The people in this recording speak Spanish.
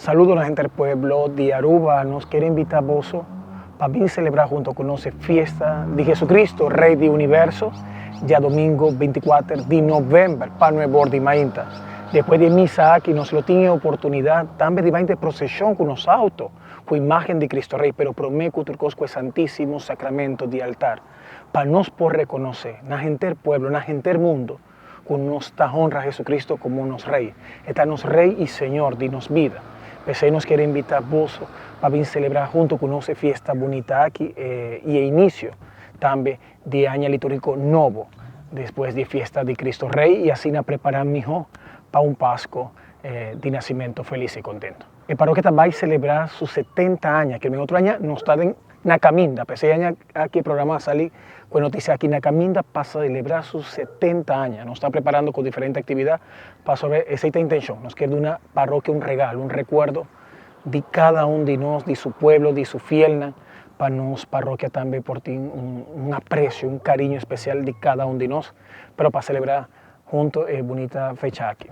Saludos a la gente del pueblo de Aruba. Nos quiere invitar a vos para venir celebrar junto con nosotros fiesta de Jesucristo, Rey del Universo, ya domingo 24 de noviembre, para Nuevo Orden Mainta. Después de misa aquí nos lo tiene oportunidad también de procesión con los autos, con imagen de Cristo Rey, pero prometo turcos con el Santísimo Sacramento de altar, para nos por reconocer, la gente del pueblo, la gente del mundo, con nuestra honra a Jesucristo como nos Rey. Está nos Rey y Señor de nos vida. Pues nos quiere invitar a vos para venir celebrar junto con nosotros fiesta bonita aquí y el inicio también de año litúrgico nuevo, después de fiesta de Cristo Rey, y así nos preparar mejor para un Pascua de nacimiento feliz y contento. El parroquia también va a celebrar sus 70 años, que el otro año no está en la caminda, pues ese año aquí el programa salir con noticias aquí en la caminda pasa a celebrar sus 70 años, nos está preparando con diferentes actividades para sobre esa intención, nos queda una parroquia, un regalo, un recuerdo de cada uno de nosotros, de su pueblo, de su fielna, para nos parroquia también por ti un aprecio, un cariño especial de cada uno de nosotros, pero para celebrar juntos bonita fecha aquí.